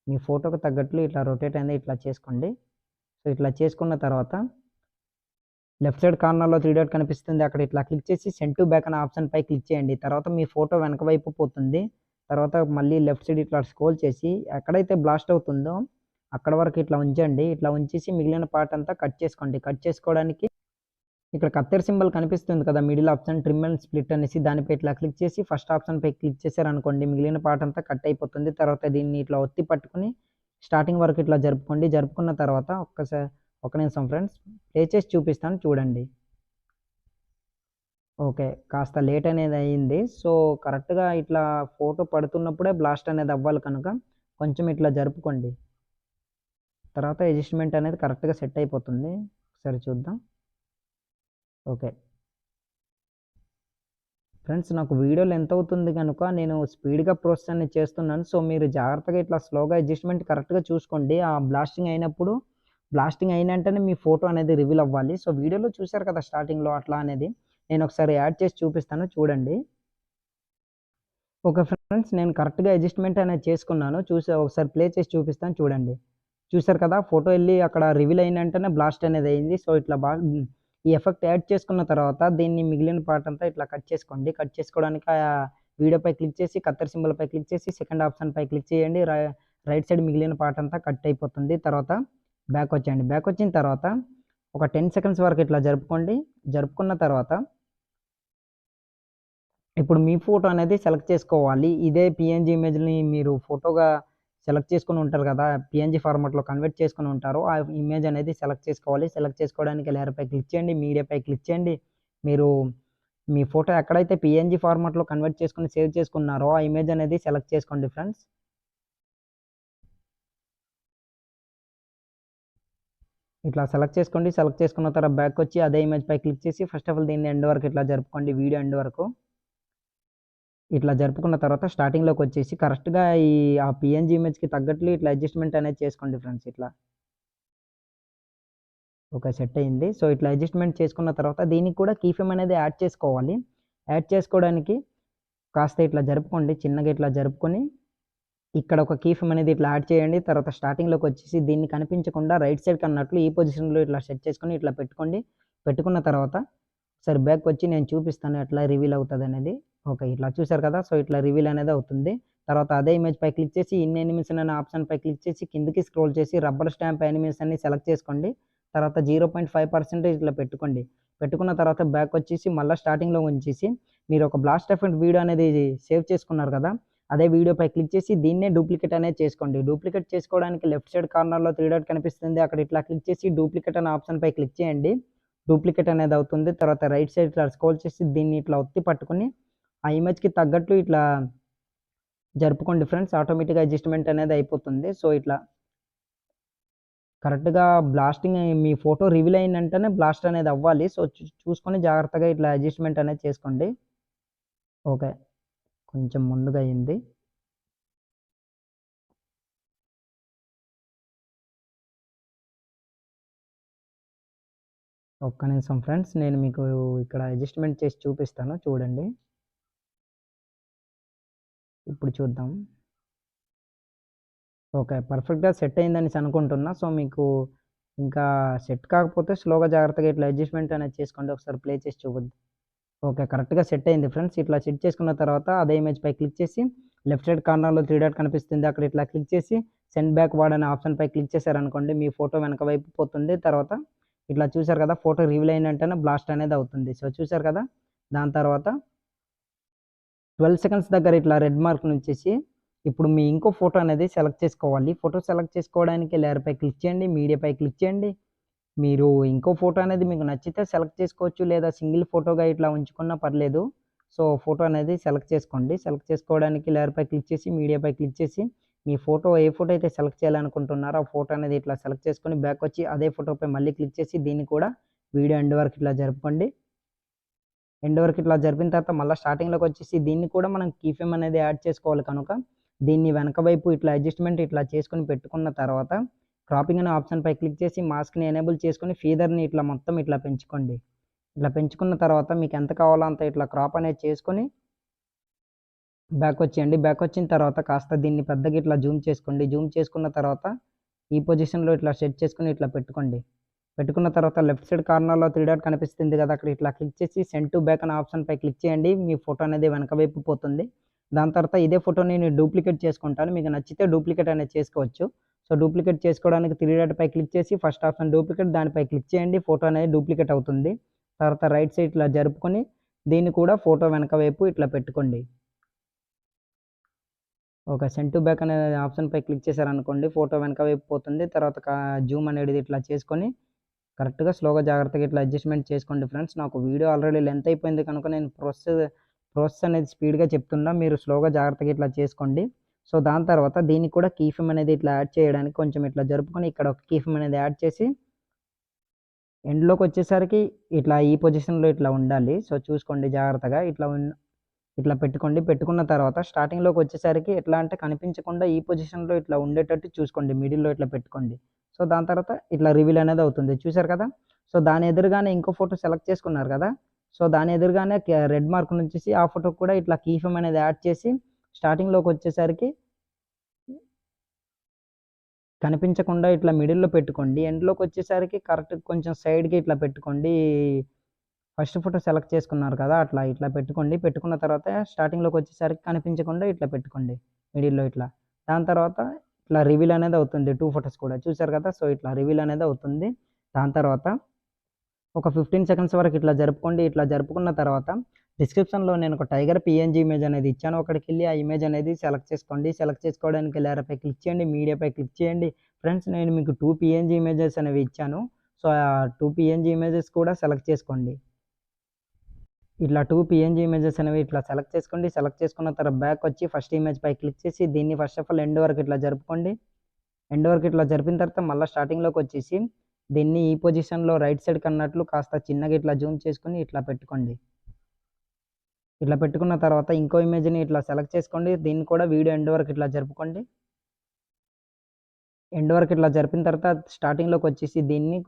మీ ఫోటోకి తగ్గట్లు ఇట్లా రొటేట్ అనేది ఇట్లా చేసుకోండి. సో ఇట్లా చేసుకున్న తర్వాత లెఫ్ట్ సైడ్ కార్నర్లో 3 డాట్ కనిపిస్తుంది, అక్కడ ఇట్లా క్లిక్ చేసి సెండ్ టు బ్యాక్ అనే ఆప్షన్ పై క్లిక్ చేయండి. తర్వాత మీ ఫోటో వెనక వైపు పోతుంది. తర్వాత మళ్ళీ లెఫ్ట్ సైడ్ ఇట్లా స్క్రోల్ చేసి ఎక్కడైతే బ్లాస్ట్ అవుతుందో అక్కడ వరకు ఇట్లా ఉంచండి. ఇట్లా ఉంచేసి మిగిలిన పార్ట్ అంతా కట్ చేసుకోండి. కట్ చేసుకోవడానికి ఇక్కడ కత్తెర సింబల్ కనిపిస్తుంది కదా, middle option trim and split అనేసి, దానిపై ఇట్లా క్లిక్ చేసి ఫస్ట్ ఆప్షన్ పై క్లిక్ చేశారనుకోండి, మిగిలిన పార్ట్ అంతా కట్ అయిపోతుంది. తర్వాత దీన్ని ఇట్లా ఒత్తి పట్టుకుని స్టార్టింగ్ వరకు ఇట్లా జరుపుకోండి. జరుపుకున్న తర్వాత ఒక నిమిషం ఫ్రెండ్స్, ప్లే చేసి చూపిస్తాను, చూడండి. ఓకే, కాస్త లేట్ అనేది అయ్యింది. సో కరెక్ట్గా ఇట్లా ఫోటో పడుతున్నప్పుడే బ్లాస్ట్ అనేది అవ్వాలి కనుక కొంచెం ఇట్లా జరుపుకోండి. తర్వాత అడ్జస్ట్మెంట్ అనేది కరెక్ట్గా సెట్ అయిపోతుంది. ఒకసారి చూద్దాం. ఓకే ఫ్రెండ్స్, నాకు వీడియో లెంత్ అవుతుంది కనుక నేను స్పీడ్గా ప్రాసెస్ అనేది చేస్తున్నాను. సో మీరు జాగ్రత్తగా ఇట్లా స్లోగా అడ్జస్ట్మెంట్ కరెక్ట్గా చూసుకోండి. ఆ బ్లాస్టింగ్ అయిన వెంటనే మీ ఫోటో అనేది రివీల్ అవ్వాలి. సో వీడియోలో చూశారు కదా స్టార్టింగ్లో అట్లా అనేది, నేను ఒకసారి యాడ్ చేసి చూపిస్తాను, చూడండి. ఓకే ఫ్రెండ్స్, నేను కరెక్ట్గా అడ్జస్ట్మెంట్ అనేది చేసుకున్నాను. ఒకసారి ప్లే చేసి చూపిస్తాను, చూడండి. చూశారు కదా, ఫోటో వెళ్ళి అక్కడ రివీల్ అయిన వెంటనే బ్లాస్ట్ అనేది అయింది. సో ఇట్లా ఈ ఎఫెక్ట్ యాడ్ చేసుకున్న తర్వాత దీన్ని మిగిలిన పార్ట్ అంతా ఇట్లా కట్ చేసుకోండి. కట్ చేసుకోవడానికి ఆ వీడియోపై క్లిక్ చేసి కత్తెర సింబల్ పై క్లిక్ చేసి సెకండ్ ఆప్షన్ పై క్లిక్ చేయండి. రైట్ సైడ్ మిగిలిన పార్ట్ అంతా కట్ అయిపోతుంది. తర్వాత బ్యాక్ వచ్చేయండి. బ్యాక్ వచ్చిన తర్వాత ఒక 10 సెకండ్స్ వరకు ఇట్లా జరుపుకోండి. జరుపుకున్న తర్వాత ఇప్పుడు మీ ఫోటో అనేది సెలెక్ట్ చేసుకోవాలి. ఇదే పిఎన్జీ ఇమేజ్ని మీరు ఫోటోగా సెలెక్ట్ చేసుకుని ఉంటారు కదా, పిఎన్జీ ఫార్మాట్లో కన్వర్ట్ చేసుకుని ఉంటారు. ఆ ఇమేజ్ అనేది సెలెక్ట్ చేసుకోవాలి. సెలెక్ట్ చేసుకోవడానికి లేయర్పై క్లిక్ చేయండి, మీడియాపై క్లిక్ చేయండి. మీరు మీ ఫోటో ఎక్కడైతే పిఎన్జీ ఫార్మాట్లో కన్వర్ట్ చేసుకుని సేవ్ చేసుకున్నారో ఆ ఇమేజ్ అనేది సెలెక్ట్ చేసుకోండి ఫ్రెండ్స్. ఇట్లా సెలెక్ట్ చేసుకోండి. సెలెక్ట్ చేసుకున్న తర్వాత బ్యాక్ వచ్చి అదే ఇమేజ్ పై క్లిక్ చేసి ఫస్ట్ ఆఫ్ ఆల్ దీన్ని ఎండ్ వరకు ఇట్లా జరుపుకోండి, వీడియో ఎండ్ వరకు. ఇట్లా జరుపుకున్న తర్వాత స్టార్టింగ్లోకి వచ్చేసి కరెక్ట్గా ఆ పిఎన్జీ ఇమేజ్కి తగ్గట్లు ఇట్లా అడ్జస్ట్మెంట్ అనేది చేసుకోండి ఫ్రెండ్స్. ఇట్లా ఓకే, సెట్ అయింది. సో ఇట్లా అడ్జస్ట్మెంట్ చేసుకున్న తర్వాత దీనికి కూడా కీఫ్రేమ్ అనేది యాడ్ చేసుకోవాలి. యాడ్ చేసుకోవడానికి కాస్త ఇట్లా జరుపుకోండి, చిన్నగా ఇట్లా జరుపుకొని ఇక్కడ ఒక కీ ఫ్రేమ్ అనేది ఇట్లా యాడ్ చేయండి. తర్వాత స్టార్టింగ్‌లోకి వచ్చేసి దీన్ని కనిపించకుండా రైట్ సైడ్‌కి అన్నట్లు ఈ పొజిషన్‌లో ఇట్లా సెట్ చేసుకొని ఇట్లా పెట్టుకోండి. పెట్టుకున్న తర్వాత ఒకసారి బ్యాక్ వచ్చి నేను చూపిస్తాను ఎట్లా రివీల్ అవుతదనేది. ఓకే. ఇట్లా చూసారు కదా! సో, ఇట్లా రివీల్ అనేది అవుతుంది. తర్వాత అదే ఇమేజ్ పై క్లిక్ చేసి ఇన్ యానిమేషన్ అనే ఆప్షన్ పై క్లిక్ చేసి కిందకి స్క్రోల్ చేసి రబ్బర్ స్టాంప్ యానిమేషన్‌ని సెలెక్ట్ చేసుకోండి. తర్వాత 0.5% ఇట్లా పెట్టుకోండి. పెట్టుకున్న తర్వాత బ్యాక్ వచ్చేసి మళ్ళా స్టార్టింగ్‌లో ఉంచేసి మీరు ఒక బ్లాస్ట్ ఎఫెక్ట్ వీడియో అనేది సేవ్ చేసుకున్నారు కదా! అదే వీడియోపై క్లిక్ చేసి దీన్నే డూప్లికేట్ అనేది చేసుకోండి. డూప్లికేట్ చేసుకోవడానికి లెఫ్ట్ సైడ్ కార్నర్‌లో 3 డాట్ కనిపిస్తుంది. అక్కడ ఇట్లా క్లిక్ చేసి డూప్లికేట్ అనే ఆప్షన్ పై క్లిక్ చేయండి. డూప్లికేట్ అనేది అవుతుంది. తర్వాత రైట్ సైడ్ ఇట్లా స్క్రోల్ చేసి దీన్ని ఇట్లా ఒత్తి పట్టుకొని ఆ ఇమేజ్‌కి తగ్గట్టు ఇట్లా జరుపుకోండి ఫ్రెండ్స్. ఆటోమేటిక్‌గా అడ్జస్ట్‌మెంట్ అనేది అయిపోతుంది. సో, ఇట్లా కరెక్ట్‌గా బ్లాస్టింగ్ మీ ఫోటో రివీల్ అయిన వెంటనే బ్లాస్ట్ అనేది అవ్వాలి. సో, చూసుకొని జాగ్రత్తగా ఇట్లా అడ్జస్ట్‌మెంట్ అనేది చేసుకోండి. ఓకే. కొంచెం ముందుగా అయింది. ఒక్క నిమిషం ఫ్రెండ్స్. నేను మీకు ఇక్కడ అడ్జస్ట్‌మెంట్ చేసి చూపిస్తాను చూడండి. ఇప్పుడు చూద్దాం. ఓకే. పర్ఫెక్ట్‌గా సెట్ అయిందనేసి అనుకుంటున్నా. సో, మీకు ఇంకా సెట్ కాకపోతే స్లోగా జాగ్రత్తగా ఇట్లా అడ్జస్ట్‌మెంట్ అనేది చేసుకోండి. ఒకసారి ప్లే చేసి చూపిద్దాం. ఓకే. కరెక్ట్‌గా సెట్ అయింది ఫ్రెండ్స్. ఇట్లా సెట్ చేసుకున్న తర్వాత అదే ఇమేజ్ పై క్లిక్ చేసి లెఫ్ట్ సైడ్ కార్నర్‌లో 3 డాట్ కనిపిస్తుంది. అక్కడ ఇట్లా క్లిక్ చేసి సెండ్ బ్యాక్ వర్డ్ అనే ఆప్షన్ పై క్లిక్ చేశారనుకోండి మీ ఫోటో వెనక వైపు పోతుంది. తర్వాత ఇట్లా చూసారు కదా! ఫోటో రివీల్ అయిన వెంటనే బ్లాస్ట్ అనేది అవుతుంది. సో, చూసారు కదా! దాని తర్వాత 12 సెకండ్స్ దగ్గర ఇట్లా రెడ్ మార్క్‌నుంచేసి ఇప్పుడు మీ ఇంకో ఫోటో అనేది సెలెక్ట్ చేసుకోవాలి. ఫోటో సెలెక్ట్ చేసుకోవడానికి లేయర్‌పై క్లిక్ చేయండి. మీడియాపై క్లిక్ చేయండి. మీరు ఇంకో ఫోటో అనేది మీకు నచ్చితే సెలెక్ట్ చేసుకోవచ్చు. లేదా సింగిల్ ఫోటోగా ఇట్లా ఉంచుకున్నా పర్లేదు. సో, ఫోటో అనేది సెలెక్ట్ చేసుకోండి. సెలెక్ట్ చేసుకోవడానికి లేయర్‌పై క్లిక్ చేసి, మీడియాపై క్లిక్ చేసి, మీ ఫోటో ఏ ఫోటో అయితే సెలెక్ట్ చేయాలనుకుంటున్నారో ఆ ఫోటో అనేది ఇట్లా సెలెక్ట్ చేసుకొని బ్యాక్ వచ్చి అదే ఫోటోపై మళ్ళీ క్లిక్ చేసి దీన్ని కూడా వీడియో ఎండ్ వరకు ఇట్లా జరుపుకోండి. ఎండ్ వరకు ఇట్లా జరిపిన తర్వాత మళ్ళీ స్టార్టింగ్‌లోకి వచ్చేసి దీన్ని కూడా మనం కీ ఫ్రేమ్ అనేది యాడ్ చేసుకోవాలి కనుక దీన్ని వెనక వైపు ఇట్లా అడ్జస్ట్‌మెంట్ ఇట్లా చేసుకొని పెట్టుకున్న తర్వాత క్రాపింగ్ అనే ఆప్షన్ పై క్లిక్ చేసి మాస్క్‌ని ఎనేబుల్ చేసుకొని ఫీదర్‌ని ఇట్లా మొత్తం ఇట్లా పెంచుకోండి. ఇట్లా పెంచుకున్న తర్వాత మీకు ఎంత కావాలో అంత ఇట్లా క్రాప్ అనేది చేసుకొని బ్యాక్ వచ్చేయండి. బ్యాక్ వచ్చిన తర్వాత కాస్త దీన్ని పెద్దగా ఇట్లా జూమ్ చేసుకోండి. జూమ్ చేసుకున్న తర్వాత ఈ పొజిషన్‌లో ఇట్లా సెట్ చేసుకొని ఇట్లా పెట్టుకోండి. పెట్టుకున్న తర్వాత లెఫ్ట్ సైడ్ కార్నర్‌లో 3 డాట్ కనిపిస్తుంది కదా! అక్కడ ఇట్లా క్లిక్ చేసి సెండ్ టు బ్యాక్ అనే ఆప్షన్ పై క్లిక్ చేయండి. మీ ఫోటో అనేది వెనక వైపు పోతుంది. దాని తర్వాత ఇదే ఫోటోని నేను డూప్లికేట్ చేసుకుంటాను. మీకు నచ్చితే డూప్లికేట్ అనేది చేసుకోవచ్చు. సో, డూప్లికేట్ చేసుకోవడానికి 3 డాట్ పై క్లిక్ చేసి ఫస్ట్ ఆప్షన్ డూప్లికేట్ దానిపై క్లిక్ చేయండి. ఫోటో అనేది డూప్లికేట్ అవుతుంది. తర్వాత రైట్ సైడ్ ఇట్లా జరుపుకొని దీన్ని కూడా ఫోటో వెనక వైపు ఇట్లా పెట్టుకోండి. ఒక సెండ్ టు బ్యాక్ అనే ఆప్షన్ పై క్లిక్ చేశారనుకోండి ఫోటో వెనక వైపు పోతుంది. తర్వాత జూమ్ అనేది ఇట్లా చేసుకొని కరెక్ట్‌గా స్లోగా జాగ్రత్తగా ఇట్లా అడ్జస్ట్‌మెంట్ చేసుకోండి ఫ్రెండ్స్. నాకు వీడియో ఆల్రెడీ లెంత్ అయిపోయింది కనుక నేను ప్రాసెస్ అనేది స్పీడ్‌గా చెప్తున్నా. మీరు స్లోగా జాగ్రత్తగా ఇట్లా చేసుకోండి. సో, దాని తర్వాత దీనికి కూడా కీ ఫ్రేమ్ అనేది ఇట్లా యాడ్ చేయడానికి కొంచెం ఇట్లా జరుపుకొని ఇక్కడ ఒక కీ ఫ్రేమ్ అనేది యాడ్ చేసి ఎండ్‌లోకి వచ్చేసరికి ఇట్లా ఈ పొజిషన్‌లో ఇట్లా ఉండాలి. సో, చూసుకోండి జాగ్రత్తగా ఇట్లా పెట్టుకోండి. పెట్టుకున్న తర్వాత స్టార్టింగ్‌లోకి వచ్చేసరికి ఎట్లా అంటే కనిపించకుండా ఈ పొజిషన్‌లో ఇట్లా ఉండేటట్టు చూసుకోండి. మిడిల్‌లో ఇట్లా పెట్టుకోండి. సో, దాని తర్వాత ఇట్లా రివీల్ అనేది అవుతుంది. చూసారు కదా! సో, దాని ఎదురుగానే ఇంకో ఫోటో సెలెక్ట్ చేసుకున్నారు కదా! సో, దాని ఎదురుగానే రెడ్ మార్క్ నుంచేసి ఆ ఫోటోకి కూడా ఇట్లా కీ ఫ్రేమ్ అనేది యాడ్ చేసి స్టార్టింగ్‌లోకి వచ్చేసరికి కనిపించకుండా ఇట్లా మిడిల్‌లో పెట్టుకోండి. ఎండ్‌లోకి వచ్చేసరికి కరెక్ట్ కొంచెం సైడ్‌కి ఇట్లా పెట్టుకోండి. ఫస్ట్ ఫోటో సెలెక్ట్ చేసుకున్నారు కదా! అట్లా ఇట్లా పెట్టుకోండి. పెట్టుకున్న తర్వాత స్టార్టింగ్‌లోకి వచ్చేసరికి కనిపించకుండా ఇట్లా పెట్టుకోండి. మిడిల్‌లో ఇట్లా. దాని తర్వాత ఇట్లా రివీల్ అనేది అవుతుంది. 2 ఫోటోస్ కూడా చూసారు కదా! సో, ఇట్లా రివీల్ అనేది అవుతుంది. దాని తర్వాత ఒక 15 సెకండ్స్ వరకు ఇట్లా జరుపుకోండి. ఇట్లా జరుపుకున్న తర్వాత డిస్క్రిప్షన్‌లో నేను ఒక టైగర్ పీఎన్‌జీ ఇమేజ్ అనేది ఇచ్చాను. అక్కడికెళ్ళి ఆ ఇమేజ్ అనేది సెలెక్ట్ చేసుకోండి. సెలెక్ట్ చేసుకోవడానికి లేయర్‌పై క్లిక్ చేయండి. మీడియాపై క్లిక్ చేయండి. ఫ్రెండ్స్ నేను మీకు 2 పీఎన్‌జీ ఇమేజెస్ అనేవి ఇచ్చాను. సో, ఆ 2 పీఎన్‌జీ ఇమేజెస్ కూడా సెలెక్ట్ చేసుకోండి. ఇట్లా 2 పీఎన్‌జీ ఇమేజెస్ అనేవి ఇట్లా సెలెక్ట్ చేసుకోండి. సెలెక్ట్ చేసుకున్న తర్వాత బ్యాక్ వచ్చి ఫస్ట్ ఇమేజ్ పై క్లిక్ చేసి దీన్ని ఫస్ట్ ఆఫ్ ఆల్ ఎండ్ వరకు ఇట్లా జరుపుకోండి. ఎండ్ వరకు ఇట్లా జరిపిన తర్వాత మళ్ళీ స్టార్టింగ్‌లోకి వచ్చేసి దీన్ని ఈ పొజిషన్‌లో రైట్ సైడ్‌కి అన్నట్లు కాస్త చిన్నగా ఇట్లా జూమ్ చేసుకొని ఇట్లా పెట్టుకోండి. ఇట్లా పెట్టుకున్న తర్వాత ఇంకో ఇమేజ్‌ని ఇట్లా సెలెక్ట్ చేసుకోండి. దీన్ని కూడా వీడియో ఎండ్ వరకు ఇట్లా జరుపుకోండి. ఎండ్ వరకు ఇట్లా జరిపిన తర్వాత స్టార్టింగ్‌లోకి వచ్చేసి దీన్ని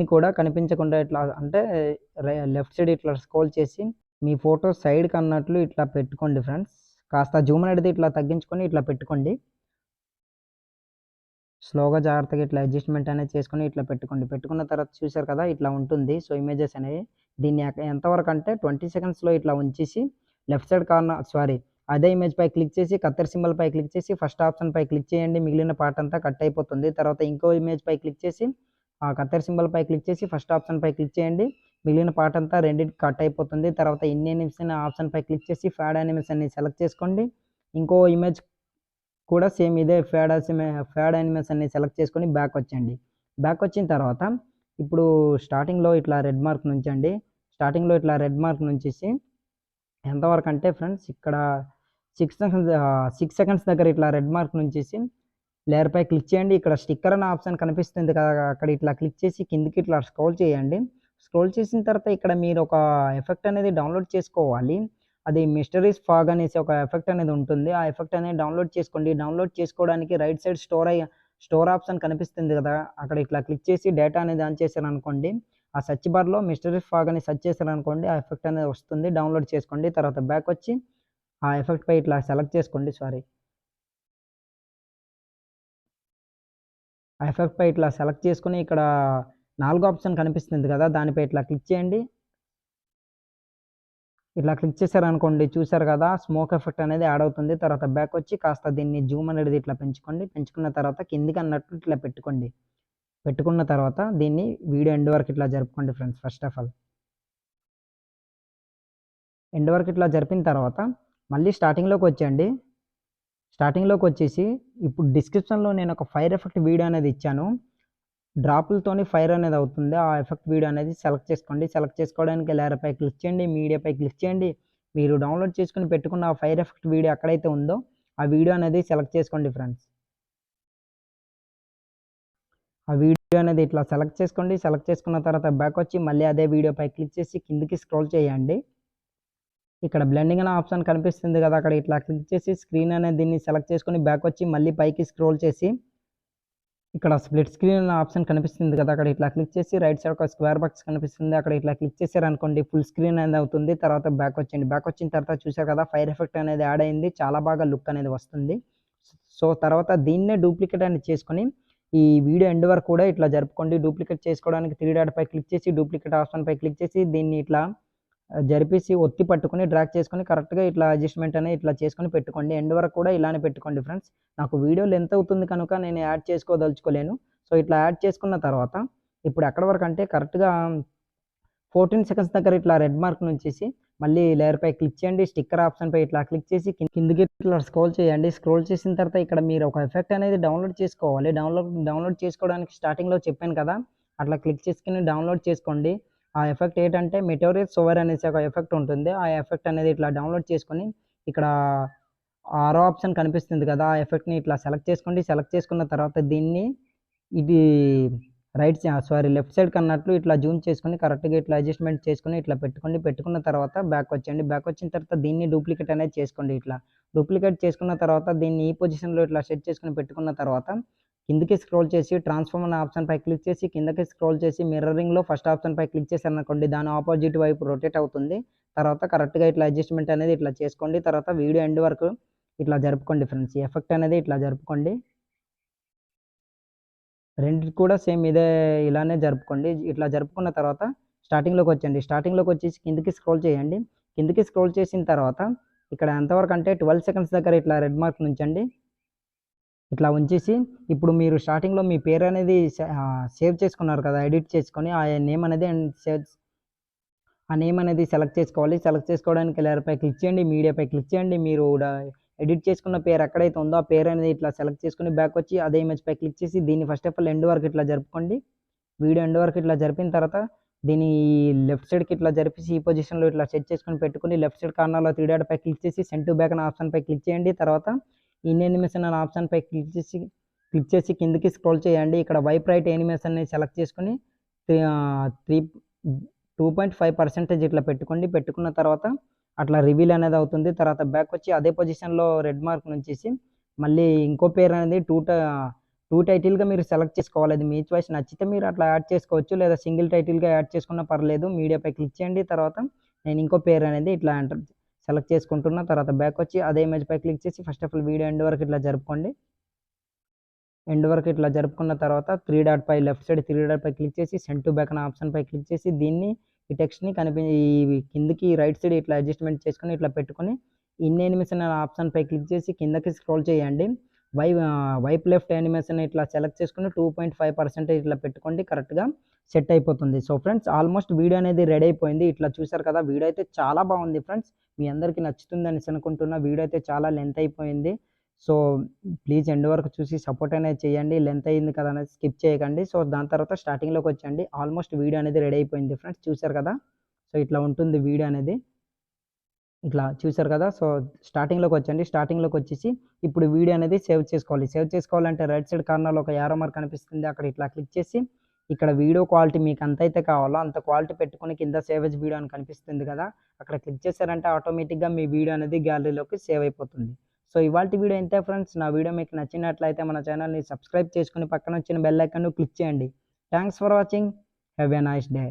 కూడా కనిపించకుండా ఇట్లా అంటే లెఫ్ట్ సైడ్ ఇట్లా స్క్రోల్ చేసి మీ ఫోటో సైడ్కి అన్నట్లు ఇట్లా పెట్టుకోండి ఫ్రెండ్స్. కాస్త జూమ్ అనేది ఇట్లా తగ్గించుకొని ఇట్లా పెట్టుకోండి. స్లోగా జాగ్రత్తగా ఇట్లా అడ్జస్ట్మెంట్ అనేది చేసుకొని ఇట్లా పెట్టుకోండి. పెట్టుకున్న తర్వాత చూసారు కదా ఇట్లా ఉంటుంది. సో ఇమేజెస్ అనేవి దీన్ని ఎంతవరకు అంటే 20 సెకండ్స్లో ఇట్లా ఉంచేసి లెఫ్ట్ సైడ్ కార్నర్ అదే ఇమేజ్ పై క్లిక్ చేసి కత్తెర సింబల్ పై క్లిక్ చేసి ఫస్ట్ ఆప్షన్ పై క్లిక్ చేయండి. మిగిలిన పార్ట్ అంతా కట్ అయిపోతుంది. తర్వాత ఇంకో ఇమేజ్ పై క్లిక్ చేసి ఆ కత్తెర సింబల్ పై క్లిక్ చేసి ఫస్ట్ ఆప్షన్ పై క్లిక్ చేయండి. మిగిలిన పార్ట్ అంతా రెండింటికి కట్ అయిపోతుంది. తర్వాత ఇన్ యానిమేషన్ ఆప్షన్ పై క్లిక్ చేసి ఫ్యాడ్ యానిమేషన్ని సెలెక్ట్ చేసుకోండి. ఇంకో ఇమేజ్ కూడా సేమ్ ఇదే ఫ్యాడ్ యానిమేషన్ని సెలెక్ట్ చేసుకొని బ్యాక్ వచ్చేయండి. బ్యాక్ వచ్చిన తర్వాత ఇప్పుడు స్టార్టింగ్లో ఇట్లా రెడ్ మార్క్ నుంచండి. స్టార్టింగ్లో ఇట్లా రెడ్ మార్క్ నుంచేసి ఎంతవరకు అంటే ఫ్రెండ్స్ ఇక్కడ 6 సెకండ్స్ దగ్గర ఇట్లా రెడ్ మార్క్ నుంచేసి లేయర్ పై క్లిక్ చేయండి. ఇక్కడ స్టిక్కర్ అనే ఆప్షన్ కనిపిస్తుంది కదా, అక్కడ ఇట్లా క్లిక్ చేసి కిందికి ఇట్లా స్క్రోల్ చేయండి. స్క్రోల్ చేసిన తర్వాత ఇక్కడ మీరు ఒక ఎఫెక్ట్ అనేది డౌన్లోడ్ చేసుకోవాలి. అది మిస్టరీస్ ఫాగ్ అనేసి ఒక ఎఫెక్ట్ అనేది ఉంటుంది. ఆ ఎఫెక్ట్ అనేది డౌన్లోడ్ చేసుకోండి. డౌన్లోడ్ చేసుకోవడానికి రైట్ సైడ్ స్టోర్ ఆప్షన్ కనిపిస్తుంది కదా, అక్కడ ఇట్లా క్లిక్ చేసి డేటా అనేది ఆన్ చేశారనుకోండి, ఆ సెర్చ్ బార్లో మిస్టరీస్ ఫాగ్ అని సెర్చ్ చేశారనుకోండి, ఆ ఎఫెక్ట్ అనేది వస్తుంది. డౌన్లోడ్ చేసుకోండి. తర్వాత బ్యాక్ వచ్చి ఆ ఎఫెక్ట్ పై ఇట్లా సెలెక్ట్ చేసుకోండి. ఆ ఎఫెక్ట్ పై ఇట్లా సెలెక్ట్ చేసుకొని ఇక్కడ 4 ఆప్షన్ కనిపిస్తుంది కదా, దానిపై ఇట్లా క్లిక్ చేయండి. ఇట్లా క్లిక్ చేశారనుకోండి, చూసారు కదా స్మోక్ ఎఫెక్ట్ అనేది యాడ్ అవుతుంది. తర్వాత బ్యాక్ వచ్చి కాస్త దీన్ని జూమ్ అనేది ఇట్లా పెంచుకోండి. పెంచుకున్న తర్వాత కిందికి అన్నట్టు ఇట్లా పెట్టుకోండి. పెట్టుకున్న తర్వాత దీన్ని వీడియో ఎండ్ వరకు ఇట్లా జరుపుకోండి friends. First of all end వరకు ఇట్లా జరిపిన తర్వాత మళ్ళీ స్టార్టింగ్లోకి వచ్చేయండి. స్టార్టింగ్లోకి వచ్చేసి ఇప్పుడు డిస్క్రిప్షన్లో నేను ఒక ఫైర్ ఎఫెక్ట్ వీడియో అనేది ఇచ్చాను. డ్రాపులతోని ఫైర్ అనేది అవుతుంది. ఆ ఎఫెక్ట్ వీడియో అనేది సెలెక్ట్ చేసుకోండి. సెలెక్ట్ చేసుకోవడానికి లేయర్ పై క్లిక్ చేయండి. మీడియాపై క్లిక్ చేయండి. మీరు డౌన్లోడ్ చేసుకుని పెట్టుకున్న ఆ ఫైర్ ఎఫెక్ట్ వీడియో ఎక్కడైతే ఉందో ఆ వీడియో అనేది సెలెక్ట్ చేసుకోండి ఫ్రెండ్స్. ఆ వీడియో అనేది ఇట్లా సెలెక్ట్ చేసుకోండి. సెలెక్ట్ చేసుకున్న తర్వాత బ్యాక్ వచ్చి మళ్ళీ అదే వీడియోపై క్లిక్ చేసి కిందికి స్క్రోల్ చేయండి. ఇక్కడ బ్లెండింగ్ అనే ఆప్షన్ కనిపిస్తుంది కదా, అక్కడ ఇట్లా క్లిక్ చేసి స్క్రీన్ అనేది దీన్ని సెలెక్ట్ చేసుకొని బ్యాక్ వచ్చి మళ్ళీ పైకి స్క్రోల్ చేసి ఇక్కడ స్ప్లిట్ స్క్రీన్ అనే ఆప్షన్ కనిపిస్తుంది కదా, అక్కడ ఇట్లా క్లిక్ చేసి రైట్ సైడ్ ఒక స్క్వేర్ బాక్స్ కనిపిస్తుంది, అక్కడ ఇట్లా క్లిక్ చేశారనుకోండి ఫుల్ స్క్రీన్ అనేది అవుతుంది. తర్వాత బ్యాక్ వచ్చేయండి. బ్యాక్ వచ్చిన తర్వాత చూసారు కదా ఫైర్ ఎఫెక్ట్ అనేది యాడ్ అయింది. చాలా బాగా లుక్ అనేది వస్తుంది. సో తర్వాత దీన్నే డూప్లికేట్ అనేది చేసుకొని ఈ వీడియో ఎండ్ వరకు కూడా ఇట్లా జరుపుకోండి. డూప్లికేట్ చేసుకోవడానికి 3 డాట్ పై క్లిక్ చేసి డూప్లికేట్ ఆప్షన్ పై క్లిక్ చేసి దీన్ని ఇట్లా జరిపేసి ఒత్తి పట్టుకొని డ్రాగ్ చేసుకొని కరెక్ట్గా ఇట్లా అడ్జస్ట్మెంట్ అనేది ఇట్లా చేసుకొని పెట్టుకోండి. ఎండ్ వరకు కూడా ఇలానే పెట్టుకోండి ఫ్రెండ్స్. నాకు వీడియో లెంత్ అవుతుంది కనుక నేను యాడ్ చేసుకోదలుచుకోలేను. సో ఇట్లా యాడ్ చేసుకున్న తర్వాత ఇప్పుడు ఎక్కడ వరకు అంటే కరెక్ట్గా 14 సెకండ్స్ దగ్గర ఇట్లా రెడ్ మార్క్ నుంచేసి మళ్ళీ లేయర్ పై క్లిక్ చేయండి. స్టిక్కర్ ఆప్షన్ పై ఇట్లా క్లిక్ చేసి కిందికి ఇట్లా స్క్రోల్ చేయండి. స్క్రోల్ చేసిన తర్వాత ఇక్కడ మీరు ఒక ఎఫెక్ట్ అనేది డౌన్లోడ్ చేసుకోవాలి. డౌన్లోడ్ చేసుకోవడానికి స్టార్టింగ్లో చెప్పాను కదా, అట్లా క్లిక్ చేసుకుని డౌన్లోడ్ చేసుకోండి. ఆ ఎఫెక్ట్ ఏంటంటే మెటోరియల్ సోవర్ అనేసి ఒక ఎఫెక్ట్ ఉంటుంది. ఆ ఎఫెక్ట్ అనేది ఇట్లా డౌన్లోడ్ చేసుకొని ఇక్కడ ఆరో ఆప్షన్ కనిపిస్తుంది కదా, ఆ ఎఫెక్ట్ని ఇట్లా సెలెక్ట్ చేసుకోండి. సెలెక్ట్ చేసుకున్న తర్వాత దీన్ని ఇది లెఫ్ట్ సైడ్ కన్నట్లు ఇట్లా జూమ్ చేసుకొని కరెక్ట్గా ఇట్లా అడ్జస్ట్మెంట్ చేసుకొని ఇట్లా పెట్టుకోండి. పెట్టుకున్న తర్వాత బ్యాక్ వచ్చేయండి. బ్యాక్ వచ్చిన తర్వాత దీన్ని డూప్లికేట్ అనేది చేసుకోండి. ఇట్లా డూప్లికేట్ చేసుకున్న తర్వాత దీన్ని ఈ పొజిషన్లో ఇట్లా సెట్ చేసుకొని పెట్టుకున్న తర్వాత కిందకి స్క్రోల్ చేసి ట్రాన్స్ఫార్మ్ అనే ఆప్షన్ పై క్లిక్ చేసి కిందకి స్క్రోల్ చేసి మిర్రరింగ్లో ఫస్ట్ ఆప్షన్ పై క్లిక్ చేశారనుకోండి, దాని ఆపోజిట్ వైపు రొటేట్ అవుతుంది. తర్వాత కరెక్ట్గా ఇట్లా అడ్జస్ట్మెంట్ అనేది ఇట్లా చేసుకోండి. తర్వాత వీడియో ఎండ్ వరకు ఇట్లా జరుపుకోండి ఫ్రెండ్స్. ఈ ఎఫెక్ట్ అనేది ఇట్లా జరుపుకోండి. రెండిటి కూడా సేమ్ ఇలానే జరుపుకోండి. ఇట్లా జరుపుకున్న తర్వాత స్టార్టింగ్లోకి వచ్చేయండి. స్టార్టింగ్లోకి వచ్చేసి కిందికి స్క్రోల్ చేయండి. కిందికి స్క్రోల్ చేసిన తర్వాత ఇక్కడ ఎంతవరకు అంటే 12 సెకండ్స్ దగ్గర ఇట్లా రెడ్ మార్క్ ఉంచండి. ఇట్లా ఉంచేసి ఇప్పుడు మీరు స్టార్టింగ్లో మీ పేరు అనేది సేవ్ చేసుకున్నారు కదా, ఎడిట్ చేసుకొని ఆ నేమ్ అనేది సెలెక్ట్ చేసుకోవాలి. సెలెక్ట్ చేసుకోవడానికి లేయర్ పై క్లిక్ చేయండి. మీడియాపై క్లిక్ చేయండి. మీరు ఎడిట్ చేసుకున్న పేరు ఎక్కడైతే ఉందో ఆ పేరు అనేది ఇట్లా సెలెక్ట్ చేసుకుని బ్యాక్ వచ్చి అదే ఇమేజ్ పై క్లిక్ చేసి దీన్ని ఫస్ట్ ఆఫ్ ఆల్ ఎండ్ వరకు ఇట్లా జరుపుకోండి. వీడియో ఎండ్ వరకు ఇట్లా జరిపిన తర్వాత దీన్ని లెఫ్ట్ సైడ్కి ఇట్లా జరిపేసి ఈ పొజిషన్లో ఇట్లా సెట్ చేసుకొని పెట్టుకుని లెఫ్ట్ సైడ్ కార్నర్లో 3 డాట్ పై క్లిక్ చేసి సెండ్ టు బ్యాక్ అనే ఆప్షన్ పై క్లిక్ చేయండి. తర్వాత ఇన్ యానిమేషన్ అనే ఆప్షన్ పై క్లిక్ చేసి కిందకి స్క్రోల్ చేయండి. ఇక్కడ వైప్ రైట్ యానిమేషన్ ని సెలెక్ట్ చేసుకుని 2.5% ఇట్లా పెట్టుకోండి. పెట్టుకున్న తర్వాత అట్లా రివీల్ అనేది అవుతుంది. తర్వాత బ్యాక్ వచ్చి అదే పొజిషన్లో రెడ్ మార్క్ నుంచేసి మళ్ళీ ఇంకో పేరు అనేది టూ టైటిల్గా మీరు సెలెక్ట్ చేసుకోవాలి. అది మీ చాయిస్. నచ్చితే మీరు అట్లా యాడ్ చేసుకోవచ్చు, లేదా సింగిల్ టైటిల్గా యాడ్ చేసుకున్నా పర్లేదు. మీడియాపై క్లిక్ చేయండి. తర్వాత నేను ఇంకో పేరు అనేది ఇట్లా సెలెక్ట్ చేసుకుంటున్నా. తర్వాత బ్యాక్ వచ్చి అదే ఇమేజ్ పై క్లిక్ చేసి first of all video end వరకు ఇట్లా జరుపుకోండి. ఎండ్ వరకు ఇట్లా జరుపుకున్న తర్వాత లెఫ్ట్ సైడ్ 3 డాట్ పై క్లిక్ చేసి సెండ్ టు బ్యాక్ అనే ఆప్షన్ పై క్లిక్ చేసి దీన్ని ఈ టెక్స్ట్ని ఈ కిందకి రైట్ సైడ్ ఇట్లా అడ్జస్ట్మెంట్ చేసుకొని ఇట్లా పెట్టుకొని ఇన్ యానిమేషన్ అనే ఆప్షన్ పై క్లిక్ చేసి కిందకి స్క్రోల్ చేయండి. వైప్ లెఫ్ట్ యానిమేషన్ ఇట్లా సెలెక్ట్ చేసుకుని 2.5% ఇట్లా పెట్టుకోండి, కరెక్ట్గా సెట్ అయిపోతుంది. సో ఫ్రెండ్స్ ఆల్మోస్ట్ వీడియో అనేది రెడీ అయిపోయింది. ఇట్లా చూసారు కదా, వీడియో అయితే చాలా బాగుంది ఫ్రెండ్స్. మీ అందరికీ నచ్చుతుంది అనేసి అనుకుంటున్నా. వీడియో అయితే చాలా లెంత్ అయిపోయింది. సో ప్లీజ్ ఎండ్ వరకు చూసి సపోర్ట్ అనేది చేయండి. లెంత్ అయింది కదా అనేది స్కిప్ చేయకండి. సో దాని తర్వాత స్టార్టింగ్లోకి వచ్చండి. ఆల్మోస్ట్ వీడియో అనేది రెడీ అయిపోయింది ఫ్రెండ్స్, చూసారు కదా. సో ఇట్లా ఉంటుంది వీడియో అనేది, ఇట్లా చూసారు కదా. సో స్టార్టింగ్లోకి వచ్చండి. స్టార్టింగ్లోకి వచ్చేసి ఇప్పుడు వీడియో అనేది సేవ్ చేసుకోవాలి. సేవ్ చేసుకోవాలంటే రైట్ సైడ్ కార్నర్లో ఒక యారో మార్క్ కనిపిస్తుంది, అక్కడ ఇట్లా క్లిక్ చేసి ఇక్కడ వీడియో క్వాలిటీ మీకు ఎంత అయితే కావాలో అంత క్వాలిటీ పెట్టుకుని కింద సేవ్ ఎస్ వీడియో అని కనిపిస్తుంది కదా, అక్కడ క్లిక్ చేశారంటే ఆటోమేటిక్గా మీ వీడియో అనేది గ్యాలరీలోకి సేవ్ అయిపోతుంది. సో ఇవాళ వీడియో ఇంతే ఫ్రెండ్స్. నా వీడియో మీకు నచ్చినట్లయితే మన ఛానల్ని సబ్స్క్రైబ్ చేసుకుని పక్కన వచ్చిన బెల్ ఐకాన్ను క్లిక్ చేయండి. Thanks for watching. Have a nice day.